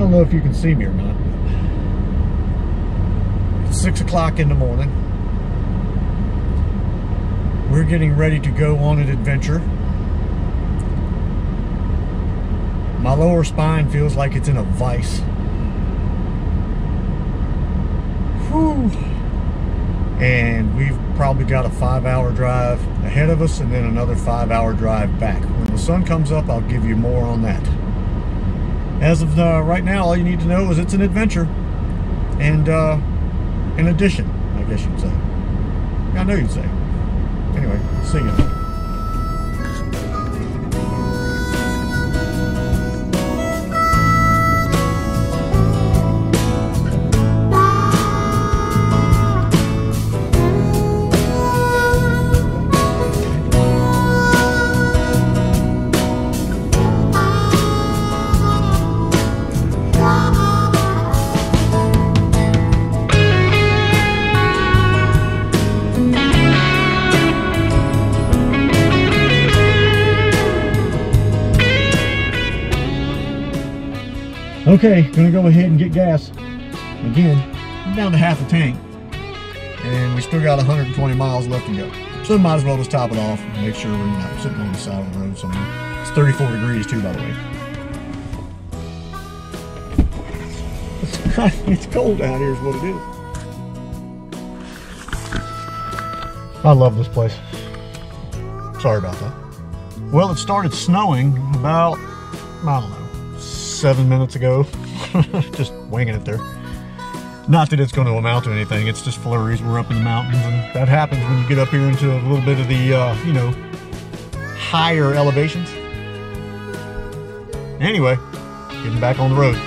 don't know if you can see me or not. It's 6 o'clock in the morning. We're getting ready to go on an adventure. My lower spine feels like it's in a vice. Whew. And we've probably got a 5-hour drive ahead of us and then another 5-hour drive back. When the sun comes up, I'll give you more on that. As of right now, all you need to know is it's an adventure and an addition, I guess you'd say. I know you'd say. Anyway, see you. Okay, gonna go ahead and get gas. Again, down to half a tank. And we still got 120 miles left to go. So might as well just top it off and make sure we're not sitting on the side of the road somewhere. It's 34 degrees too, by the way. It's cold out here is what it is. I love this place. Sorry about that. Well, it started snowing about, I don't know, 7 minutes ago. Just winging it there. Not that it's going to amount to anything, it's just flurries. We're up in the mountains, and that happens when you get up here into a little bit of the, you know, higher elevations. Anyway, getting back on the road.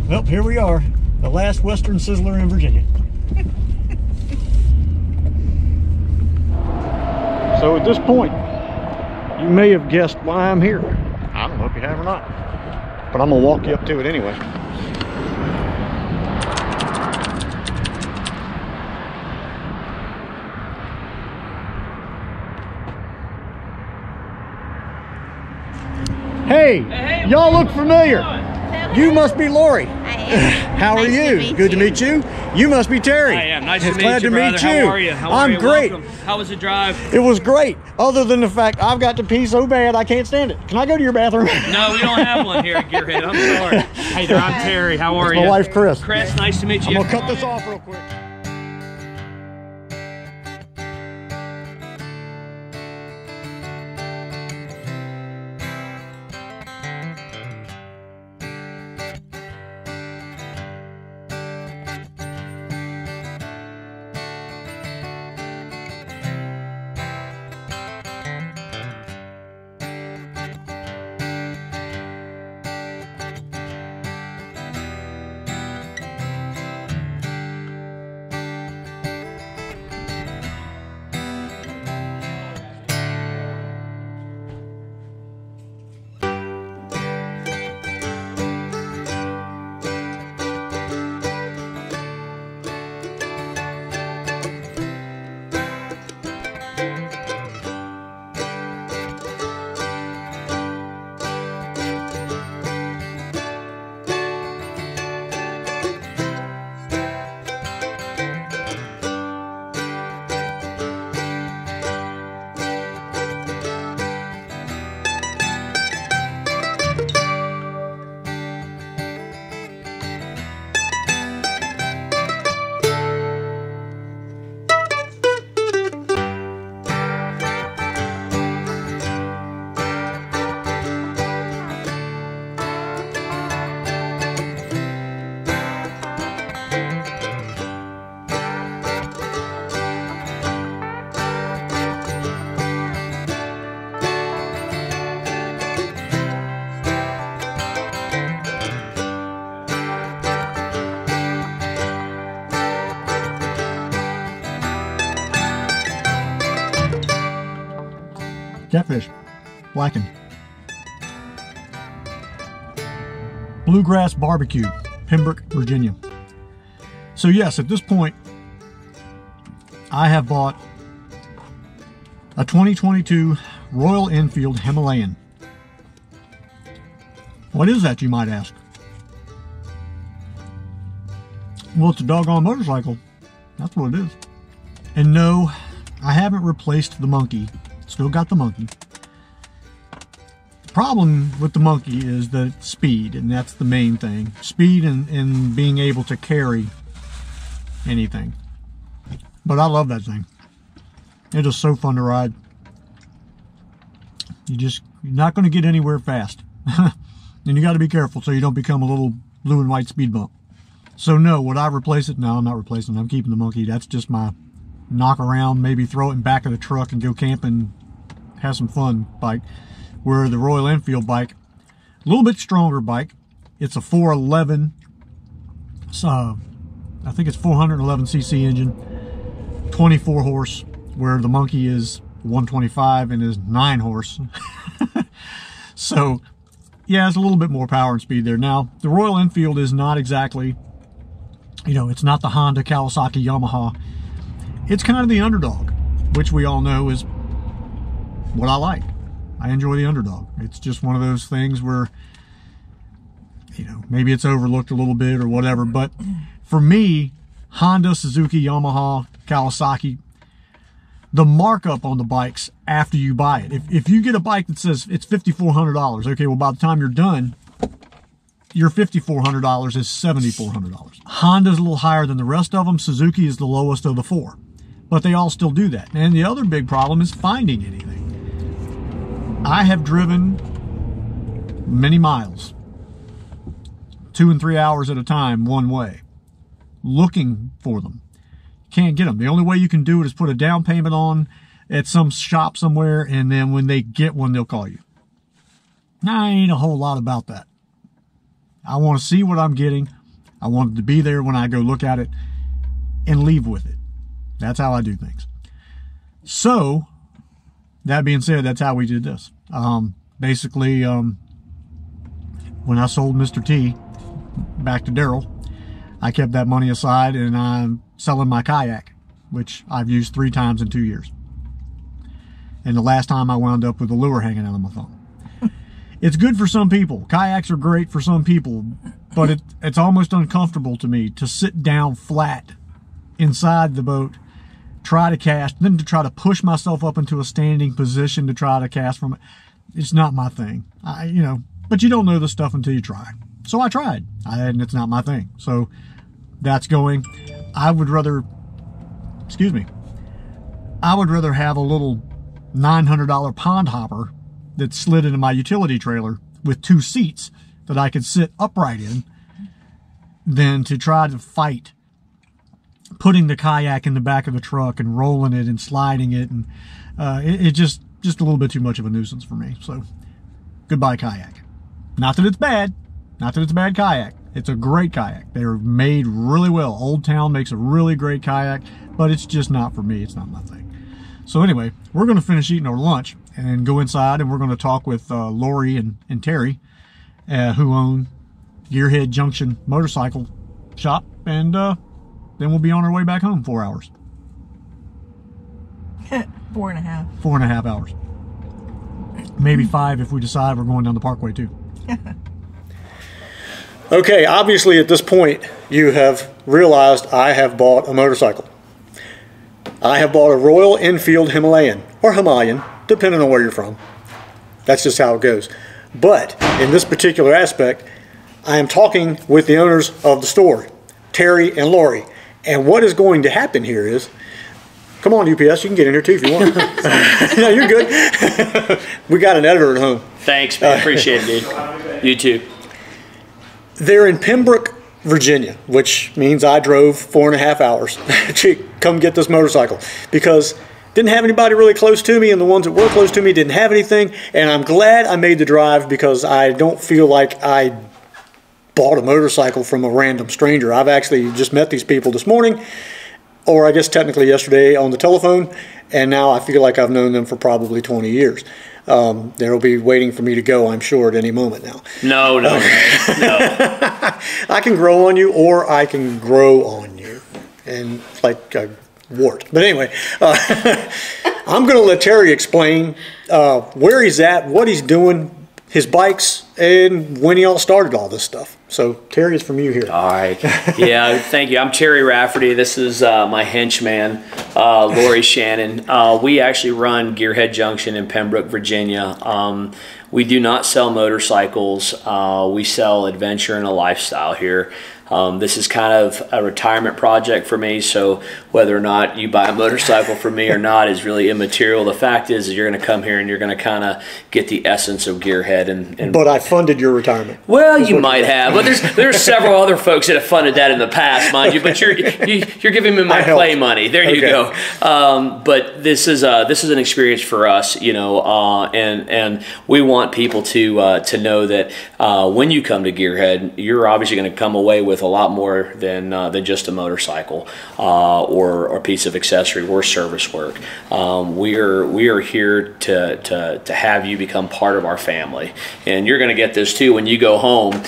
Well, here we are, the last Western Sizzler in Virginia. So at this point, you may have guessed why I'm here. I don't know if you have or not, but I'm gonna walk you up to it anyway. Hey, y'all look familiar. You must be Lori. How are you? Good to meet you. You must be Terry. I am. Nice to meet you, Glad to meet you. How are you? I'm great. Welcome. How was the drive? It was great, other than the fact I've got to pee so bad I can't stand it. Can I go to your bathroom? No, we don't have one here at GearHead. I'm sorry. Hey there, I'm Terry. How are you? My wife, Chris. Chris, nice to meet you. I'm gonna cut this off real quick. Catfish. Blackened. Bluegrass Barbecue. Pembroke, Virginia. So yes, at this point, I have bought a 2022 Royal Enfield Himalayan. What is that, you might ask? Well, it's a doggone motorcycle. That's what it is. And no, I haven't replaced the monkey. Still got the monkey. The problem with the monkey is that it's speed, and that's the main thing. Speed and being able to carry anything. But I love that thing. It is so fun to ride. You're not going to get anywhere fast. And you got to be careful so you don't become a little blue and white speed bump. So no, would I replace it? No, I'm not replacing it. I'm keeping the monkey. That's just my knock around, maybe throw it in back of the truck and go camping, have some fun bike. Where the Royal Enfield bike, a little bit stronger bike. It's a 411, I think it's 411cc engine, 24 horse, where the monkey is 125 and is 9 horse. So yeah, it's a little bit more power and speed there. Now, the Royal Enfield is not exactly, you know, it's not the Honda, Kawasaki, Yamaha. It's kind of the underdog, which we all know is what I like. I enjoy the underdog. It's just one of those things where, you know, maybe it's overlooked a little bit or whatever. But for me, Honda, Suzuki, Yamaha, Kawasaki, the markup on the bikes after you buy it. If you get a bike that says it's $5,400, okay, well, by the time you're done, your $5,400 is $7,400. Honda's a little higher than the rest of them. Suzuki is the lowest of the 4. But they all still do that. And the other big problem is finding anything. I have driven many miles, 2 and 3 hours at a time, one way, looking for them. Can't get them. The only way you can do it is put a down payment on at some shop somewhere, and then when they get one, they'll call you. Now, I ain't a whole lot about that. I want to see what I'm getting. I want it to be there when I go look at it and leave with it. That's how I do things. So, that being said, that's how we did this. Basically, when I sold Mr. T back to Daryl, I kept that money aside and I'm selling my kayak, which I've used 3 times in 2 years. And the last time I wound up with a lure hanging out of my thumb. It's good for some people. Kayaks are great for some people, but it's almost uncomfortable to me to sit down flat inside the boat, try to cast, then to try to push myself up into a standing position to try to cast from it. It's not my thing. You know, but you don't know the stuff until you try. So I tried, and it's not my thing. So that's going. I would rather, excuse me, I would rather have a little $900 pond hopper that slid into my utility trailer with 2 seats that I could sit upright in than to try to fight putting the kayak in the back of the truck and rolling it and sliding it. And it just a little bit too much of a nuisance for me. So goodbye kayak. Not that it's bad. Not that it's a bad kayak. It's a great kayak. They're made really well. Old Town makes a really great kayak, but it's just not for me. It's not my thing. So anyway, we're going to finish eating our lunch and go inside, and we're going to talk with Lori and Terry, who own GearHead Junction motorcycle shop, and then we'll be on our way back home. 4 hours. 4.5. 4.5 hours. Maybe 5 if we decide we're going down the parkway too. Okay, obviously at this point you have realized I have bought a motorcycle. I have bought a Royal Enfield Himalayan, or Himalayan, depending on where you're from. That's just how it goes. But in this particular aspect, I am talking with the owners of the store, Terry and Lori. And what is going to happen here is, come on UPS, you can get in here too if you want. No, you're good. We got an editor at home. Thanks, man. Appreciate it, dude. You too. They're in Pembroke, Virginia, which means I drove 4.5 hours to come get this motorcycle because didn't have anybody really close to me, and the ones that were close to me didn't have anything. And I'm glad I made the drive because I don't feel like I bought a motorcycle from a random stranger. I've actually just met these people this morning, or I guess technically yesterday on the telephone, and now I feel like I've known them for probably 20 years. They'll be waiting for me to go, I'm sure, at any moment now. No. I can grow on you, or I can grow on you, and like a wart. But anyway, I'm going to let Terry explain where he's at, what he's doing, his bikes, and when he all started all this stuff. So Terry, it's from you here. All right. Yeah, thank you. I'm Terry Rafferty. This is my henchman, Lori Shannon. We actually run GearHead Junction in Pembroke, Virginia. We do not sell motorcycles. We sell adventure and a lifestyle here. This is kind of a retirement project for me, so whether or not you buy a motorcycle from me or not is really immaterial. The fact is you're going to come here and you're going to kind of get the essence of GearHead. And but I funded your retirement. Well, you might have. But there's several other folks that have funded that in the past, mind you. But you're giving me my play money. There you go. But this is an experience for us, you know, and we want people to know that when you come to GearHead, you're obviously going to come away with a lot more than just a motorcycle or a piece of accessory or service work. We are here to have you become part of our family, and you're going to get this too when you go home.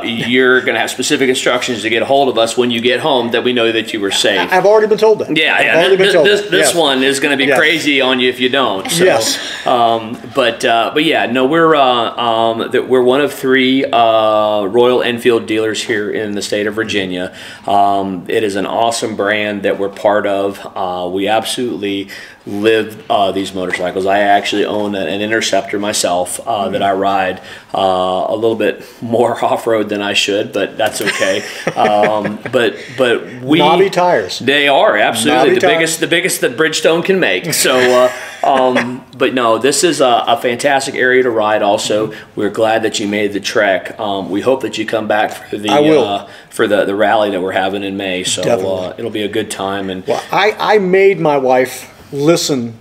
You're going to have specific instructions to get a hold of us when you get home, that we know that you were safe. I've already been told that. Yeah. This one is going to be crazy on you if you don't. So, yes. But yeah, no, we're one of 3 Royal Enfield dealers here in the state of Virginia. It is an awesome brand that we're part of. We absolutely live these motorcycles. I actually own an Interceptor myself that I ride a little bit more off-road than I should, but that's okay. But we knobby tires. They are absolutely the biggest that Bridgestone can make. So but no, this is a fantastic area to ride. Also, we're glad that you made the trek. We hope that you come back for the rally that we're having in May. So it'll be a good time. And well, I made my wife listen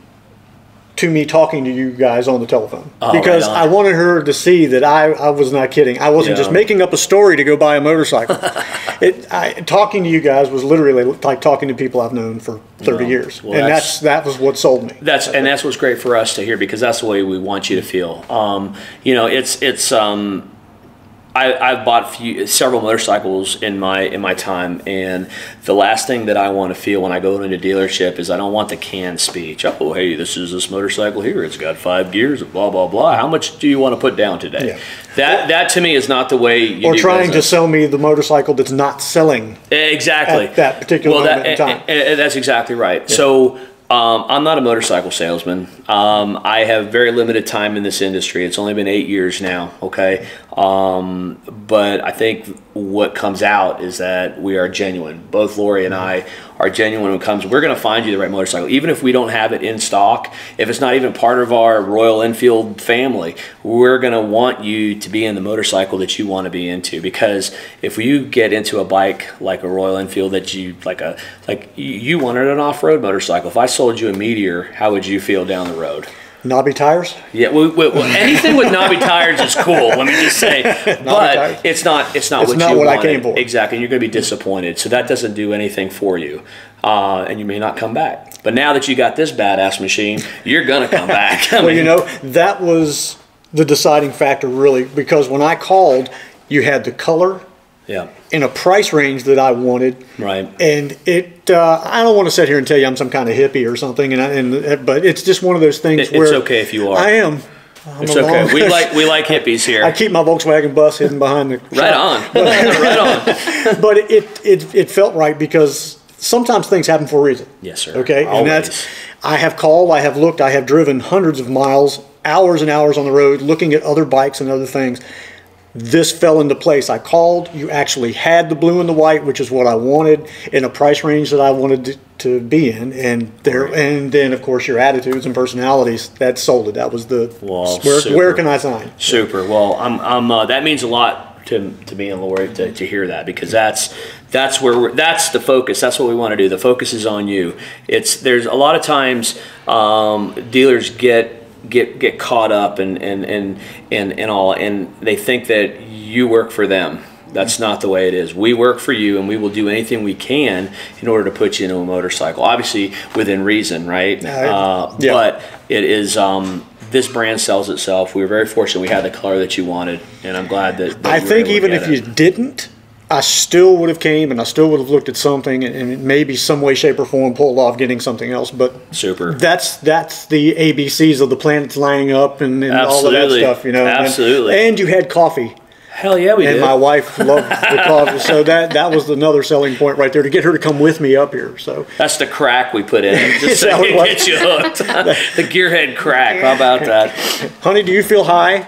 to me talking to you guys on the telephone because I wanted her to see that I was not kidding. I wasn't just making up a story to go buy a motorcycle. Talking to you guys was literally like talking to people I've known for 30 years, well, and that was what sold me. That's what's great for us to hear, because that's the way we want you to feel. You know, I've bought several motorcycles in my time, and the last thing that I want to feel when I go into a dealership is I don't want the canned speech. Oh, hey, this is this motorcycle here. It's got 5 gears, blah blah blah. How much do you want to put down today? Yeah. That to me is not the way you or do trying business. To sell me the motorcycle that's not selling exactly at that particular moment in time. That's exactly right. Yeah. So I'm not a motorcycle salesman. I have very limited time in this industry. It's only been 8 years now, okay? But I think what comes out is that we are genuine. Both Lori and I are genuine when it comes. We're going to find you the right motorcycle. Even if we don't have it in stock, if it's not even part of our Royal Enfield family, we're going to want you to be in the motorcycle that you want to be into. Because if you get into a bike like a Royal Enfield that you you wanted an off-road motorcycle, if I sold you a Meteor, how would you feel down the road? Knobby tires? Yeah, well, anything with knobby tires is cool. Let me just say, but it's not what I came for. Exactly, and you're going to be disappointed. So that doesn't do anything for you, and you may not come back. But now that you got this badass machine, you're going to come back. Well, you know, that was the deciding factor, really, because when I called, you had the color. Yeah. In a price range that I wanted, right? And it, I don't want to sit here and tell you I'm some kind of hippie or something, but it's just one of those things where it's okay if you are. I am. It's okay. We like hippies here. I keep my Volkswagen bus hidden behind the right on, right on. But it felt right because sometimes things happen for a reason. Yes, sir. Okay, always. And that's I have called, I have looked, I have driven hundreds of miles, hours and hours on the road, looking at other bikes and other things. This fell into place. I called, you actually had the blue and the white, which is what I wanted, in a price range that I wanted to be in, and then of course your attitudes and personalities, that sold it. That was the where can I sign? Super. Well, that means a lot to me and Lori to hear that, because that's the focus. That's what we want to do. The focus is on you. There's a lot of times dealers get caught up and all, and they think that you work for them. That's not the way it is. We work for you, and we will do anything we can in order to put you into a motorcycle. Obviously, within reason, right? But it is. This brand sells itself. We were very fortunate we had the color that you wanted, and I'm glad that I think even if you didn't, I still would have came and I still would have looked at something and maybe some way, shape, or form pulled off getting something else. But super. That's the ABCs of the planets lining up and all of that stuff, you know. Absolutely. And you had coffee. Hell yeah, we did. And my wife loved the coffee, so that was another selling point right there to get her to come with me up here. So that's the crack we put in, just to get you hooked. The GearHead crack. How about that, honey? Do you feel high?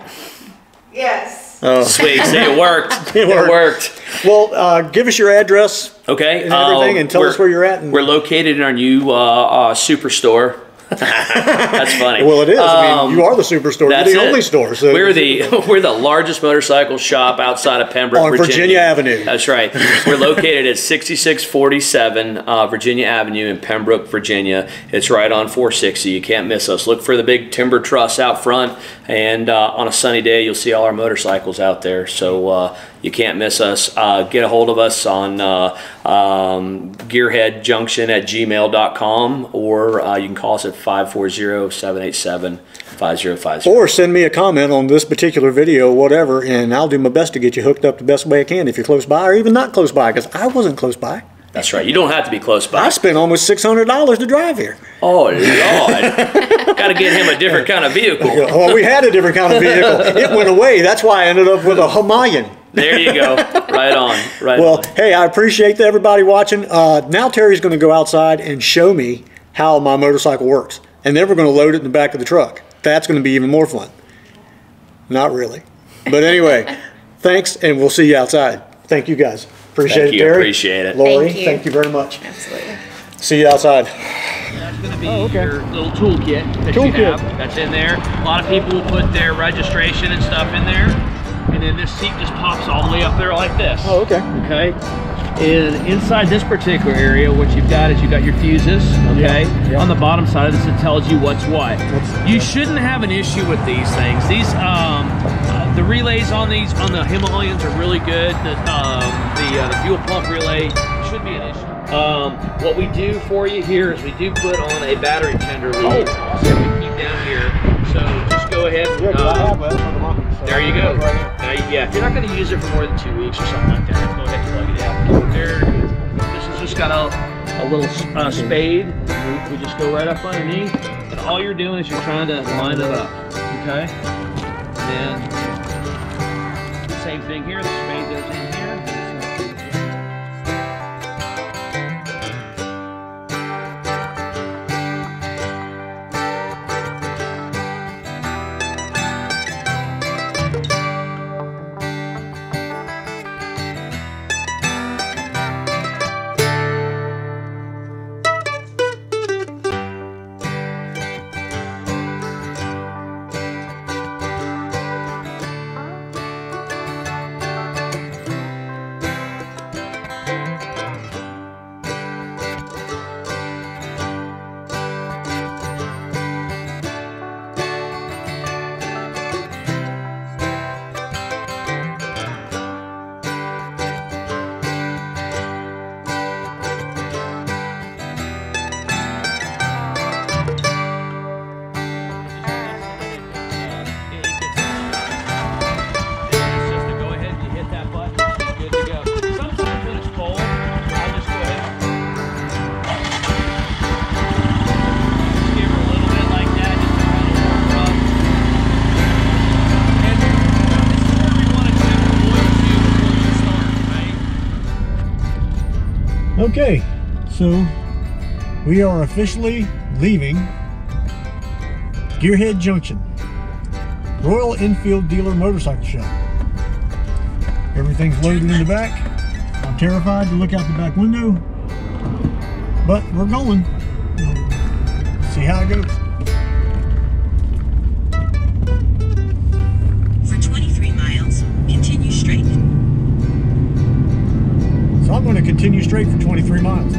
Yes. Oh. Sweet. See, it worked. It worked. Well, give us your address. Okay. And everything, and tell us where you're at. We're located in our new superstore. That's funny. Well, it is. I mean, you are the superstore. You're the only store. So we're the largest motorcycle shop outside of Pembroke, on Virginia Avenue. That's right. We're located at 6647 Virginia Avenue in Pembroke, Virginia. It's right on 460. You can't miss us. Look for the big timber truss out front, and on a sunny day, you'll see all our motorcycles out there. So you can't miss us. Get a hold of us on GearHeadJunction@gmail.com, or you can call us at 540-787-5050. Or send me a comment on this particular video, whatever, and I'll do my best to get you hooked up the best way I can if you're close by or even not close by, because I wasn't close by. That's right. You don't have to be close by. I spent almost $600 to drive here. Oh, Lord. Got to get him a different kind of vehicle. Well, we had a different kind of vehicle. It went away. That's why I ended up with a Himalayan. There you go. Right on. Right well, on. Hey, I appreciate everybody watching. Now Terry's going to go outside and show me how my motorcycle works. And then we're going to load it in the back of the truck. That's going to be even more fun. Not really. But anyway, thanks, and we'll see you outside. Thank you, guys. Appreciate it, Terry. Appreciate it. Lori, thank you very much. Absolutely. See you outside. That's going to be your little toolkit that you have. That's in there. A lot of people will put their registration and stuff in there. And then this seat just pops all the way up there like this. Oh, okay. Okay. And inside this particular area, what you've got is you've got your fuses, okay? Yeah. On the bottom side of this, it tells you what's what. You shouldn't have an issue with these things. These, the relays on these, on the Himalayans are really good. The fuel pump relay should be an issue. What we do for you here is we do put on a battery tender lead. So we keep down here. So just go ahead and, there you go. Yeah, if you're not going to use it for more than 2 weeks or something like that, go ahead and plug it out. There, this has just got a little spade. We just go right up underneath, and all you're doing is you're trying to line it up, okay? And same thing here, the spade goes in here. Okay, so we are officially leaving GearHead Junction, Royal Enfield Dealer Motorcycle Shop. Everything's loaded in the back. I'm terrified to look out the back window, but we're going. See how it goes. For 23 miles, continue straight. So I'm going to continue straight for 23 miles.